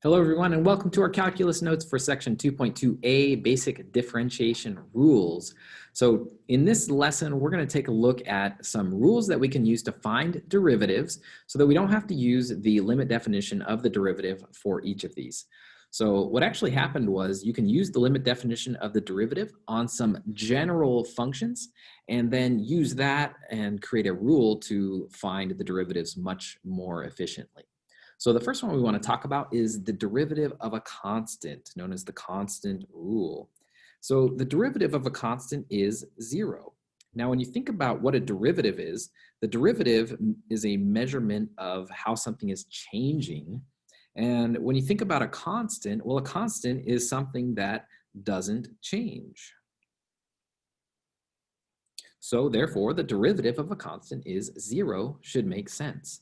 Hello, everyone, and welcome to our calculus notes for section 2.2a, basic differentiation rules. So in this lesson, we're going to take a look at some rules that we can use to find derivatives so that we don't have to use the limit definition of the derivative for each of these. So what actually happened was you can use the limit definition of the derivative on some general functions and then use that and create a rule to find the derivatives much more efficiently. So the first one we want to talk about is the derivative of a constant, known as the constant rule. So the derivative of a constant is 0. Now, when you think about what a derivative is, the derivative is a measurement of how something is changing. And when you think about a constant, well, a constant is something that doesn't change. So therefore, the derivative of a constant is 0, should make sense.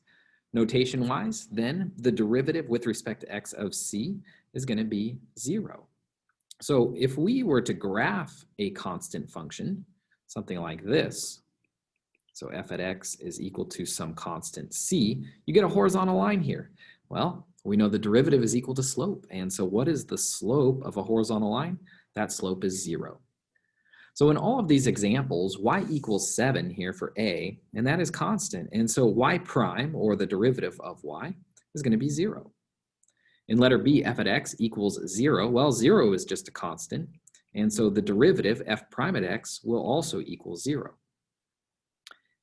Notation-wise, then, the derivative with respect to x of c is going to be 0. So if we were to graph a constant function, something like this, so f at x is equal to some constant c, you get a horizontal line here. Well, we know the derivative is equal to slope, and so what is the slope of a horizontal line? That slope is 0. So in all of these examples, y equals 7 here for a, and that is constant. And so y prime, or the derivative of y, is going to be 0. In letter B, f at x equals 0. Well, 0 is just a constant. And so the derivative, f prime at x, will also equal 0.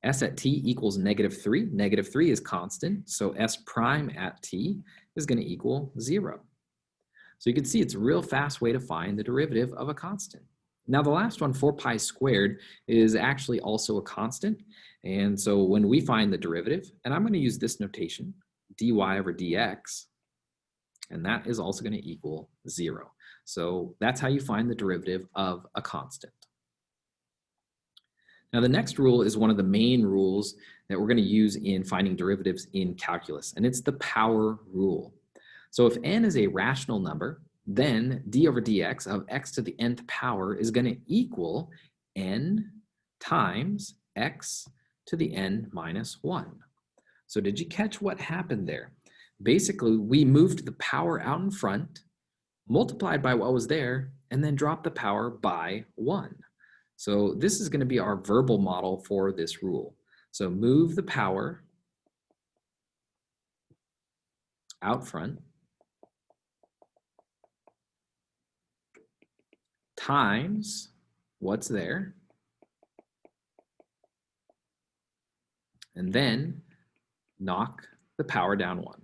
S at t equals -3. -3 is constant, so s prime at t is going to equal 0. So you can see it's a real fast way to find the derivative of a constant. Now the last one, 4 pi squared, is actually also a constant. And so when we find the derivative, and I'm going to use this notation, dy over dx, and that is also going to equal 0. So that's how you find the derivative of a constant. Now the next rule is one of the main rules that we're going to use in finding derivatives in calculus, and it's the power rule. So if n is a rational number, then d over dx of x to the nth power is going to equal n times x to the n minus 1. So did you catch what happened there? Basically, we moved the power out in front, multiplied by what was there, and then dropped the power by 1. So this is going to be our verbal model for this rule. So move the power out front times what's there, and then knock the power down 1.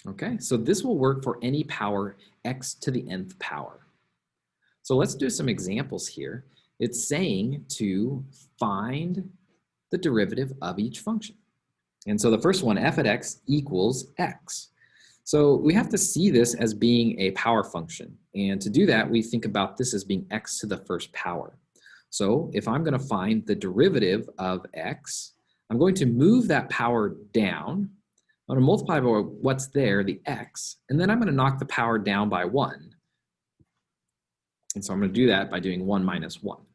Okay, so this will work for any power x to the nth power. So let's do some examples here. It's saying to find the derivative of each function. And so the first one, f at x equals x. So we have to see this as being a power function. And to do that, we think about this as being x to the first power. So if I'm going to find the derivative of x, I'm going to move that power down. I'm going to multiply by what's there, the x, and then I'm going to knock the power down by 1. And so I'm going to do that by doing 1 minus 1.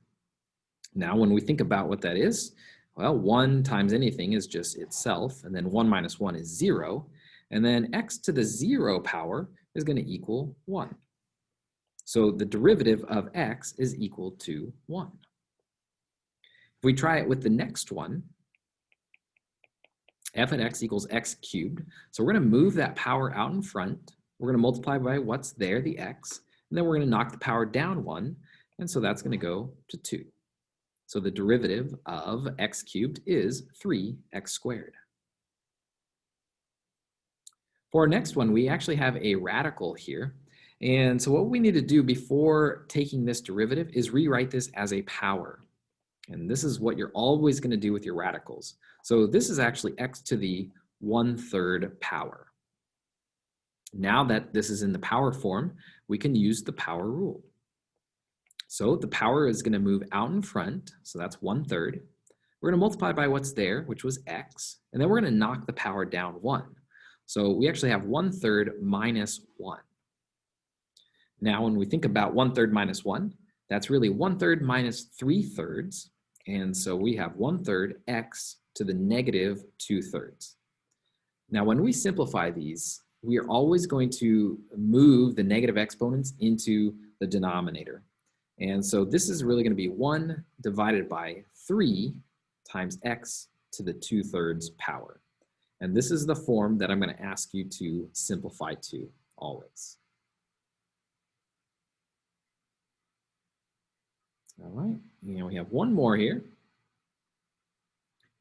Now, when we think about what that is, well, 1 times anything is just itself, and then 1 minus 1 is 0. And then x to the 0 power is going to equal 1. So the derivative of x is equal to 1. If we try it with the next one, f at x equals x cubed. So we're going to move that power out in front. We're going to multiply by what's there, the x, and then we're going to knock the power down 1, and so that's going to go to 2. So the derivative of x cubed is 3x squared. For our next one, we actually have a radical here. And so what we need to do before taking this derivative is rewrite this as a power. And this is what you're always going to do with your radicals. So this is actually x to the 1/3 power. Now that this is in the power form, we can use the power rule. So the power is going to move out in front, so that's 1/3. We're going to multiply by what's there, which was x, and then we're going to knock the power down 1. So we actually have 1/3 minus 1. Now when we think about 1/3 minus 1, that's really 1/3 minus 3/3. And so we have 1/3 x to the negative 2/3. Now, when we simplify these, we are always going to move the negative exponents into the denominator. And so this is really going to be 1 divided by 3 times x to the 2/3 power. And this is the form that I'm going to ask you to simplify to always. All right, and we have one more here.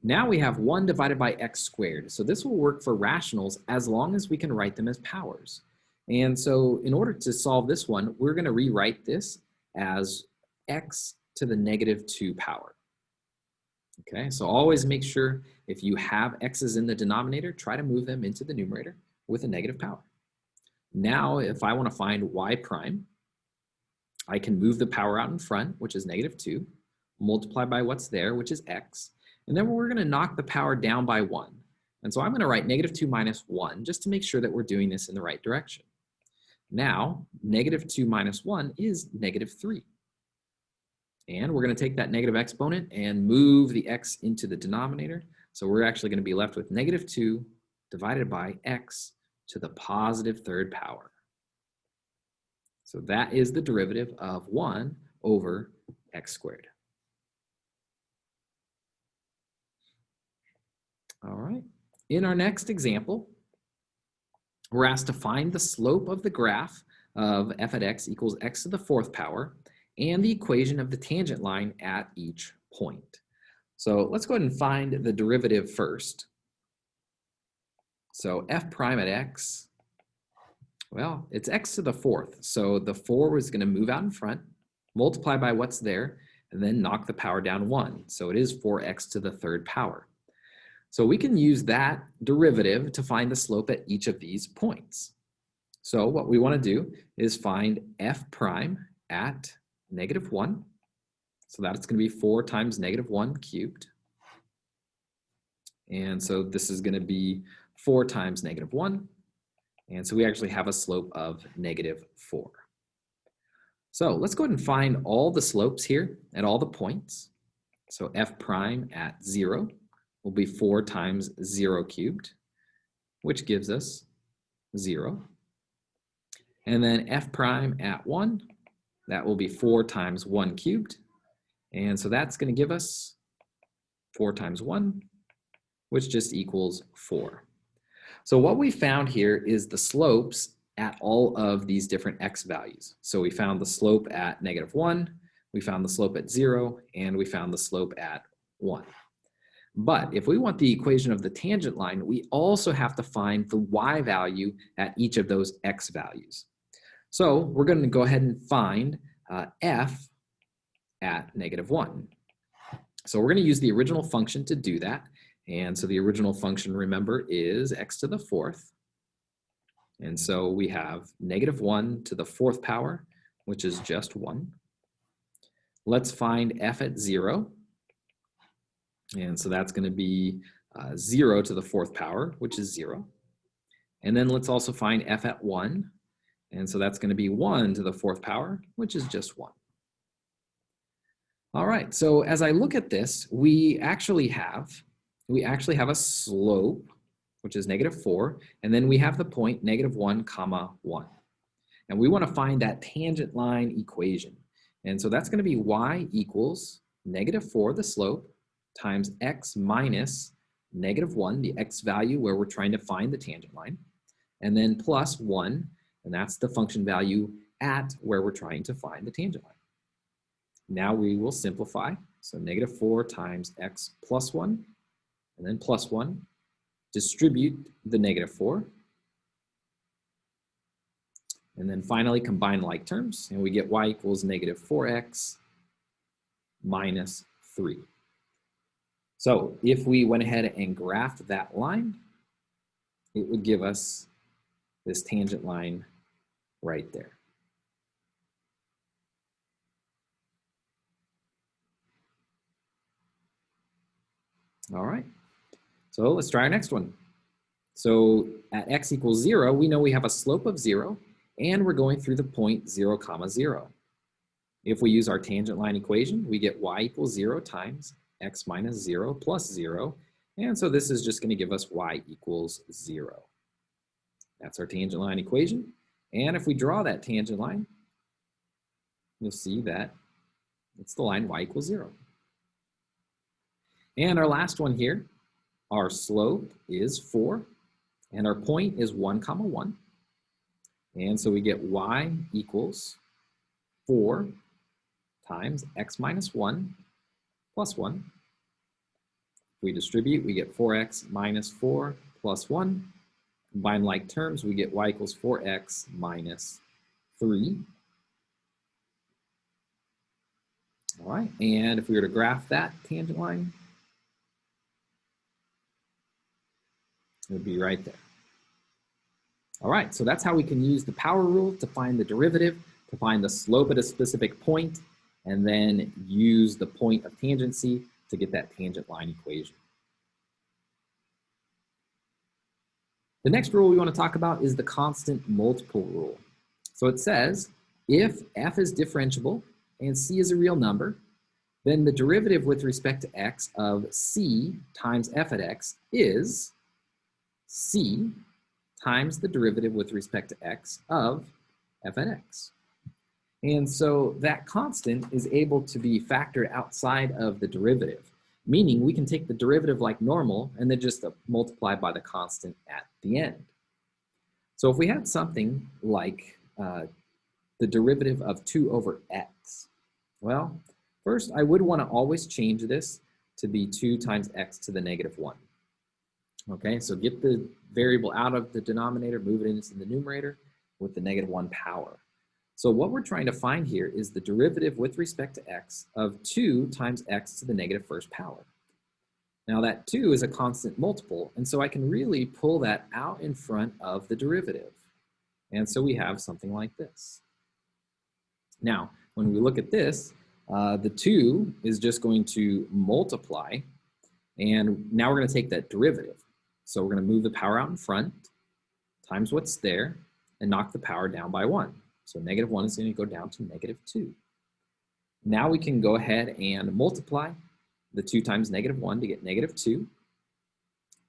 Now we have 1 divided by x squared. So this will work for rationals as long as we can write them as powers. And so in order to solve this one, we're going to rewrite this as x to the negative 2 power. Okay, so always make sure if you have x's in the denominator, try to move them into the numerator with a negative power. Now, if I want to find y prime, I can move the power out in front, which is negative 2, multiply by what's there, which is x, and then we're going to knock the power down by 1. And so I'm going to write negative 2 minus 1 just to make sure that we're doing this in the right direction. Now, negative 2 minus 1 is negative 3. And we're going to take that negative exponent and move the x into the denominator. So we're actually going to be left with negative 2 divided by x to the positive 3rd power. So that is the derivative of 1 over x squared. All right. In our next example, we're asked to find the slope of the graph of f at x equals x to the 4th power and the equation of the tangent line at each point. So let's go ahead and find the derivative first. So f prime at x, well, it's x to the 4th. So the 4 is going to move out in front, multiply by what's there, and then knock the power down 1. So it is 4x to the 3rd power. So we can use that derivative to find the slope at each of these points. So what we want to do is find f prime at negative 1. So that's going to be 4 times negative 1 cubed. And so this is going to be 4 times negative 1. And so we actually have a slope of negative 4. So let's go ahead and find all the slopes here at all the points. So f prime at 0 will be 4 times 0 cubed, which gives us 0. And then f prime at 1, that will be 4 times 1 cubed. And so that's going to give us 4 times 1, which just equals 4. So what we found here is the slopes at all of these different x values. So we found the slope at negative 1, we found the slope at 0, and we found the slope at 1. But if we want the equation of the tangent line, we also have to find the y value at each of those x values. So we're going to go ahead and find f at negative 1. So we're going to use the original function to do that. And so the original function, remember, is x to the 4th. And so we have negative 1 to the 4th power, which is just 1. Let's find f at 0. And so that's going to be 0 to the 4th power, which is 0. And then let's also find f at 1. And so that's going to be 1 to the 4th power, which is just 1. All right, so as I look at this, we actually have a slope, which is negative 4, and then we have the point negative 1 comma 1. And we want to find that tangent line equation. And so that's going to be y equals negative 4, the slope, times x minus negative 1, the x value where we're trying to find the tangent line, and then plus 1, and that's the function value at where we're trying to find the tangent line. Now we will simplify. So negative 4 times x plus 1, and then plus 1. Distribute the negative 4. And then finally combine like terms, and we get y equals negative 4x minus 3. So if we went ahead and graphed that line, it would give us this tangent line right there. All right, so let's try our next one. So at x equals 0, we know we have a slope of 0, and we're going through the point 0, 0. If we use our tangent line equation, we get y equals 0 times x minus 0 plus 0, And so this is just going to give us y equals 0. That's our tangent line equation. And if we draw that tangent line, you'll see that it's the line y equals 0. And our last one here, our slope is 4, and our point is 1, 1. And so we get y equals 4 times x minus 1 plus 1. If we distribute, we get 4x minus 4 plus 1. Combine like terms, we get y equals 4x minus 3. All right, and if we were to graph that tangent line, it would be right there. All right, so that's how we can use the power rule to find the derivative, to find the slope at a specific point, and then use the point of tangency to get that tangent line equation. The next rule we want to talk about is the constant multiple rule. So it says, if f is differentiable and c is a real number, then the derivative with respect to x of c times f at x is c times the derivative with respect to x of f at x. And so that constant is able to be factored outside of the derivative, meaning we can take the derivative like normal and then just multiply by the constant at the end. So if we had something like the derivative of 2 over x, well, first I would want to always change this to be 2 times x to the negative 1. Okay, so get the variable out of the denominator, move it into the numerator with the negative 1 power. So what we're trying to find here is the derivative with respect to x of 2 times x to the negative first power. Now that 2 is a constant multiple, and so I can really pull that out in front of the derivative. And so we have something like this. Now, when we look at this, the 2 is just going to multiply, and now we're going to take that derivative. So we're going to move the power out in front, times what's there, and knock the power down by 1. So negative 1 is going to go down to negative 2. Now we can go ahead and multiply the 2 times negative 1 to get negative 2,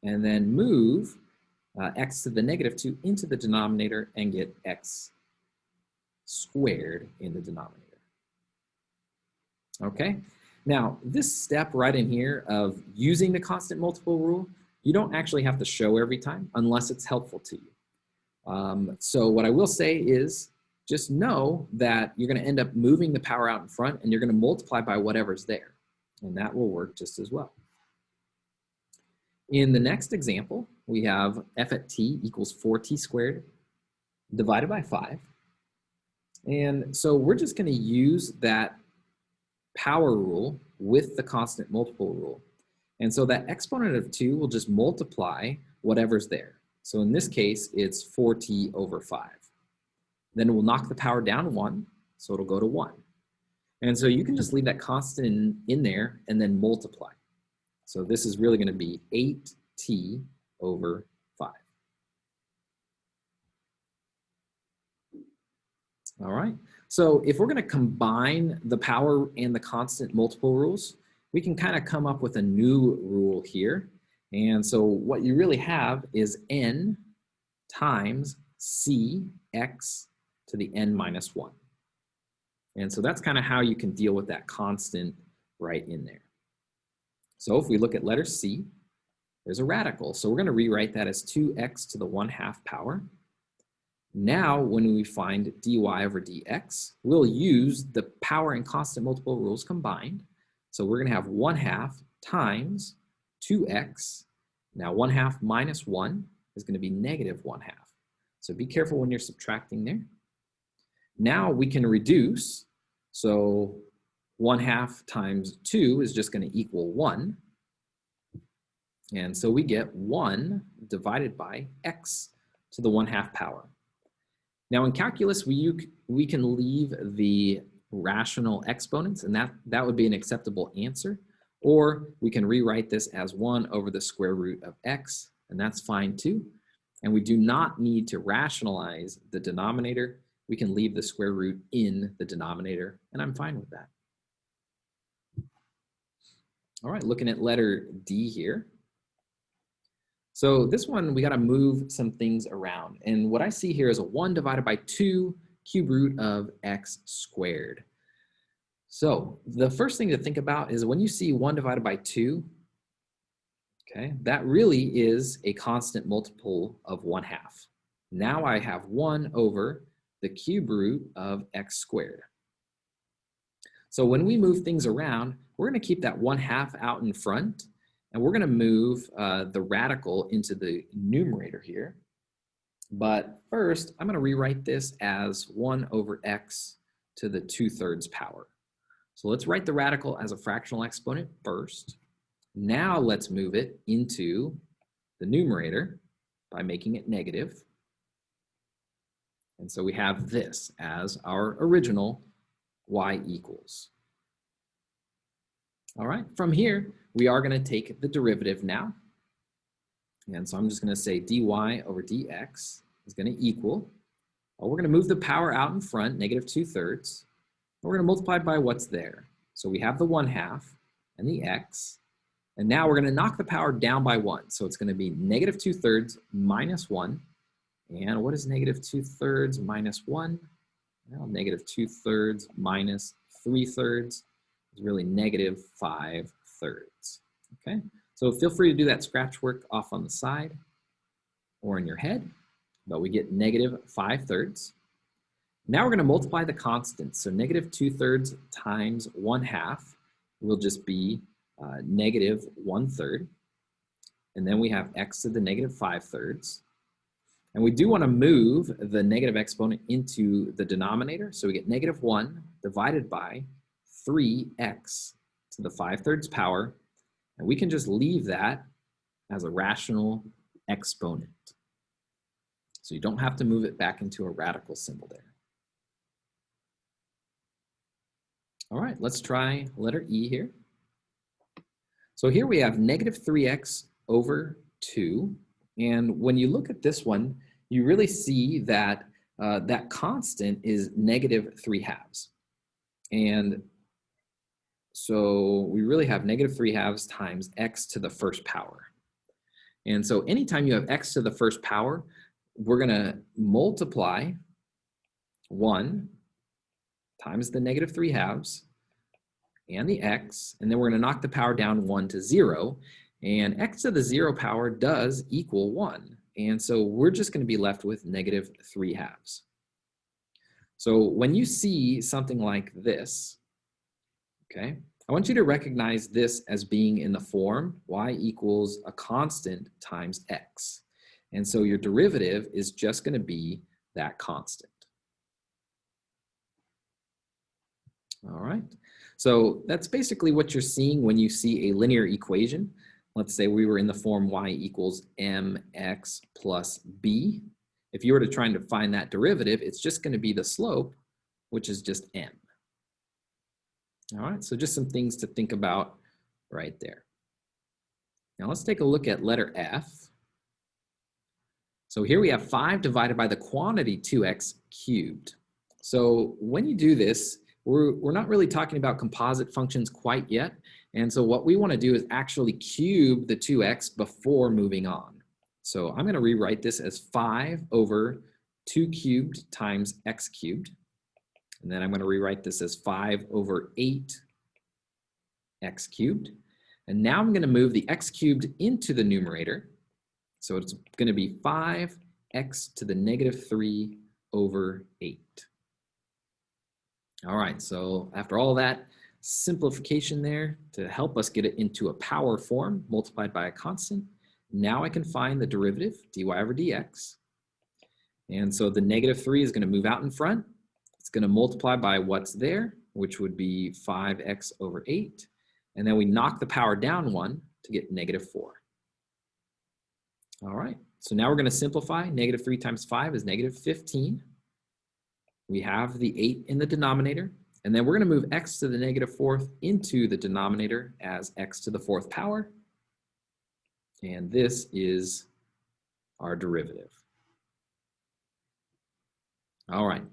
and then move x to the negative 2 into the denominator and get x squared in the denominator. Okay, now this step right in here of using the constant multiple rule, you don't actually have to show every time unless it's helpful to you. So what I will say is just know that you're going to end up moving the power out in front and you're going to multiply by whatever's there. And that will work just as well. In the next example, we have f at t equals 4t squared divided by 5. And so we're just going to use that power rule with the constant multiple rule. And so that exponent of 2 will just multiply whatever's there. So in this case, it's 4t over 5. Then we'll knock the power down 1, so it'll go to 1. And so you can just leave that constant in there and then multiply. So this is really going to be 8t over 5. All right, so if we're going to combine the power and the constant multiple rules, we can kind of come up with a new rule here. And so what you really have is n times cx to the n minus 1. And so that's kind of how you can deal with that constant right in there. So if we look at letter C, there's a radical. So we're going to rewrite that as 2x to the 1/2 power. Now, when we find dy over dx, we'll use the power and constant multiple rules combined. So we're going to have 1/2 times 2x. Now 1/2 minus 1 is going to be negative 1/2. So be careful when you're subtracting there. Now we can reduce. So 1/2 times 2 is just going to equal 1. And so we get 1 divided by x to the 1/2 power. Now in calculus, we can leave the rational exponents, and that would be an acceptable answer. Or we can rewrite this as 1 over the square root of x, and that's fine too. And we do not need to rationalize the denominator. We can leave the square root in the denominator, and I'm fine with that. All right, looking at letter D here. So this one, we got to move some things around. And what I see here is a 1 divided by 2 cube root of x squared. So the first thing to think about is when you see 1 divided by 2, okay, that really is a constant multiple of 1/2. Now I have 1 over the cube root of x squared. So when we move things around, we're going to keep that 1/2 out in front, and we're going to move the radical into the numerator here. But first, I'm going to rewrite this as 1 over x to the 2/3 power. So let's write the radical as a fractional exponent first. Now let's move it into the numerator by making it negative. And so we have this as our original y equals. All right, from here, we are going to take the derivative now. And so I'm just going to say dy over dx is going to equal, well, we're going to move the power out in front, negative 2/3. We're going to multiply by what's there. So we have the 1/2 and the x. And now we're going to knock the power down by 1. So it's going to be negative 2/3 minus 1. And what is negative 2/3 minus 1? Well, negative 2/3 minus 3/3 is really negative 5/3. Okay, so feel free to do that scratch work off on the side or in your head, but we get negative 5/3. Now we're going to multiply the constants. So negative 2/3 times 1/2 will just be negative 1/3. And then we have x to the negative 5/3. And we do want to move the negative exponent into the denominator. So we get negative 1 divided by 3x to the 5/3 power. And we can just leave that as a rational exponent. So you don't have to move it back into a radical symbol there. All right, let's try letter E here. So here we have negative 3x over 2. And when you look at this one, you really see that that constant is negative 3/2. And so we really have negative 3/2 times x to the first power. And so anytime you have x to the first power, we're going to multiply 1 times the negative 3/2 and the x, and then we're going to knock the power down 1 to 0. And x to the 0 power does equal 1. And so we're just going to be left with negative 3/2. So when you see something like this, okay, I want you to recognize this as being in the form y equals a constant times x. And so your derivative is just going to be that constant. All right, so that's basically what you're seeing when you see a linear equation. Let's say we were in the form y equals mx plus b. If you were to try to find that derivative, it's just going to be the slope, which is just m. All right, so just some things to think about right there. Now let's take a look at letter F. So here we have 5 divided by the quantity 2x cubed. So when you do this, we're not really talking about composite functions quite yet. And so what we want to do is actually cube the 2x before moving on. So I'm going to rewrite this as 5 over 2 cubed times x cubed. And then I'm going to rewrite this as 5 over 8 x cubed. And now I'm going to move the x cubed into the numerator. So it's going to be 5x to the negative 3 over 8. All right, so after all that simplification there to help us get it into a power form multiplied by a constant, now I can find the derivative, dy over dx. And so the negative 3 is going to move out in front. It's going to multiply by what's there, which would be 5x over 8. And then we knock the power down 1 to get negative 4. All right, so now we're going to simplify. Negative 3 times 5 is negative 15. We have the 8 in the denominator. And then we're going to move x to the negative 4th into the denominator as x to the 4th power. And this is our derivative. All right.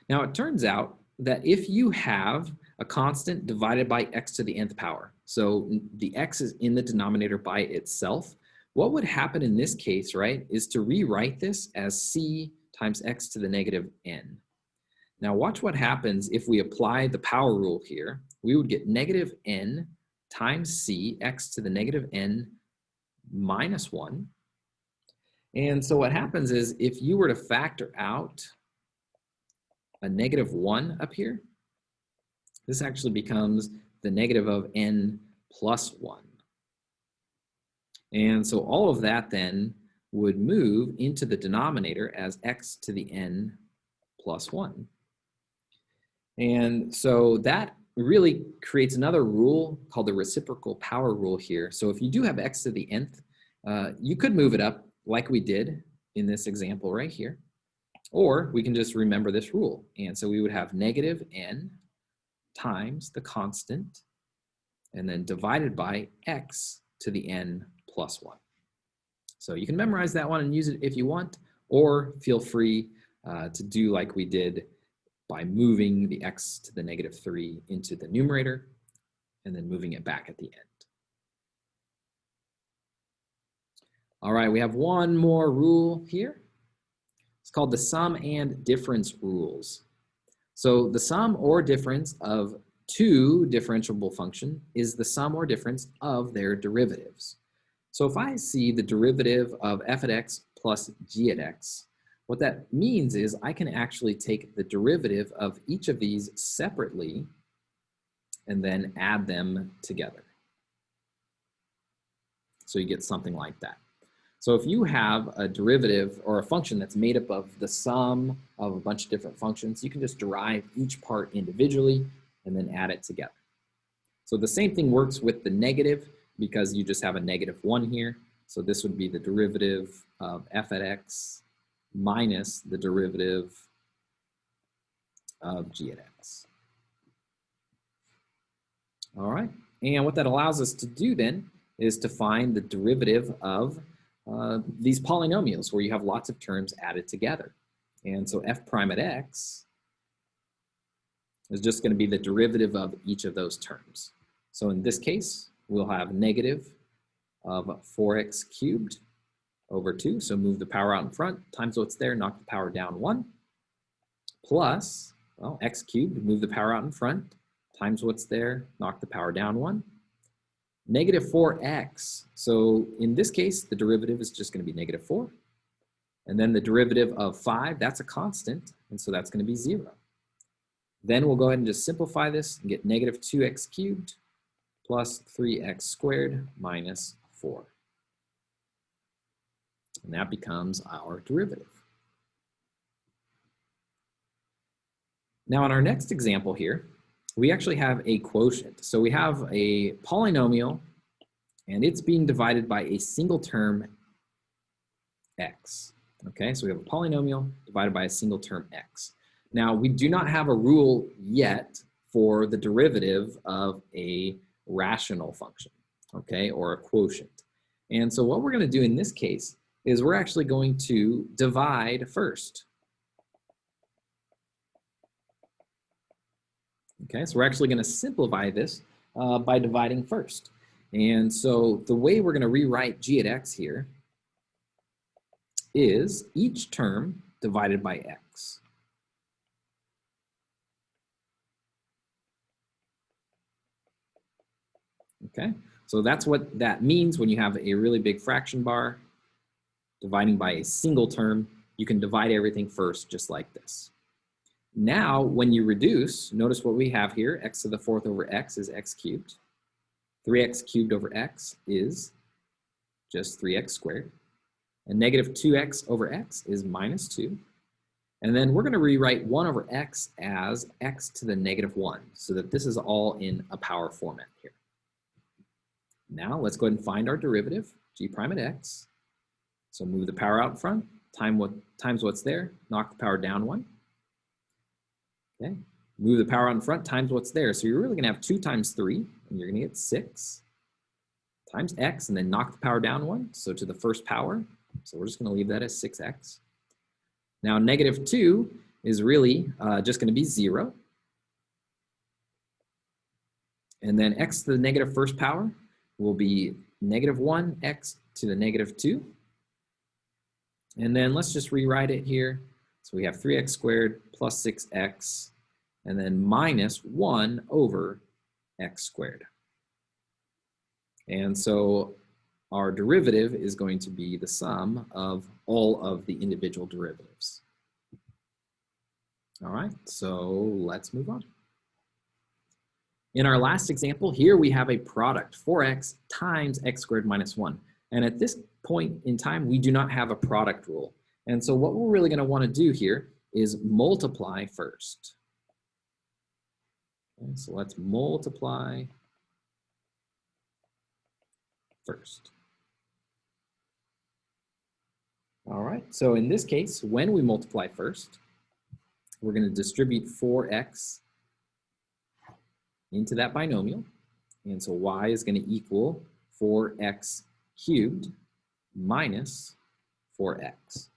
Now it turns out that if you have a constant divided by x to the nth power, so the x is in the denominator by itself, What would happen in this case, right, is to rewrite this as c times x to the negative n. Now watch what happens if we apply the power rule here. We would get negative n times c, x to the negative n minus 1. And so what happens is if you were to factor out a negative 1 up here, this actually becomes the negative of n plus 1. And so all of that then would move into the denominator as x to the n plus 1. And so that really creates another rule called the reciprocal power rule here. So if you do have x to the nth, you could move it up like we did in this example right here. Or we can just remember this rule. And so we would have negative n times the constant and then divided by x to the n plus 1. So you can memorize that one and use it if you want, or feel free to do like we did by moving the x to the negative 3 into the numerator and then moving it back at the end. All right, we have one more rule here. It's called the sum and difference rules. So the sum or difference of two differentiable functions is the sum or difference of their derivatives. So if I see the derivative of f at x plus g at x, what that means is I can actually take the derivative of each of these separately and then add them together. So you get something like that. So if you have a derivative or a function that's made up of the sum of a bunch of different functions, you can just derive each part individually and then add it together. So the same thing works with the negative because you just have a negative 1 here. So this would be the derivative of f at x minus the derivative of g at x. All right, and what that allows us to do then is to find the derivative of these polynomials where you have lots of terms added together. And so f prime at x is just going to be the derivative of each of those terms. So in this case, we'll have negative of 4x cubed over 2, so move the power out in front, times what's there, knock the power down 1, plus, well, x cubed, move the power out in front, times what's there, knock the power down 1, negative 4x. So in this case, the derivative is just going to be negative 4. And then the derivative of 5, that's a constant, and so that's going to be 0. Then we'll go ahead and just simplify this and get negative 2x cubed plus 3x squared minus 4. And that becomes our derivative. Now in our next example here, we actually have a quotient. So we have a polynomial and it's being divided by a single term x. Okay, so we have a polynomial divided by a single term x. Now we do not have a rule yet for the derivative of a rational function, okay, or a quotient. And so what we're going to do in this case is we're actually going to divide first. Okay, so we're actually going to simplify this by dividing first. And so the way we're going to rewrite g at x here is each term divided by x. Okay, so that's what that means when you have a really big fraction bar dividing by a single term. You can divide everything first just like this. Now, when you reduce, notice what we have here, x to the 4th over x is x cubed. 3x cubed over x is just 3x squared. And negative 2x over x is minus 2. And then we're going to rewrite 1 over x as x to the negative 1, so that this is all in a power format here. Now, let's go ahead and find our derivative, g prime at x. So move the power out in front, times what's there, knock the power down 1. Okay, move the power out in front, times what's there. So you're really going to have 2 times 3, and you're going to get 6 times x, and then knock the power down 1, so to the first power. So we're just going to leave that as 6x. Now, negative 2 is really just going to be 0. And then x to the negative first power will be negative 1x to the negative 2. And then let's just rewrite it here. So we have 3x squared plus 6x, and then minus 1 over x squared. And so our derivative is going to be the sum of all of the individual derivatives. All right, so let's move on. In our last example, here we have a product, 4x times x squared minus 1. And at this point in time, we do not have a product rule. And so what we're really going to want to do here is multiply first. Okay, so let's multiply first. All right, so in this case, when we multiply first, we're going to distribute 4x into that binomial. And so y is going to equal 4x cubed minus 4x.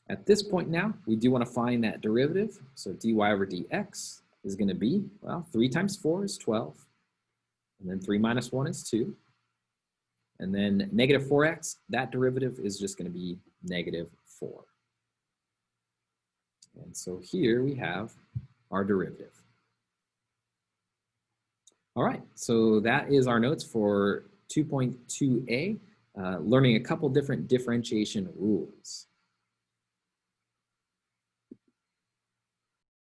At this point now, we do want to find that derivative. So dy over dx is going to be, well, 3 times 4 is 12. And then 3 minus 1 is 2. And then negative 4x, that derivative is just going to be negative 4. And so here we have our derivative. All right, so that is our notes for 2.2a, learning a couple different differentiation rules.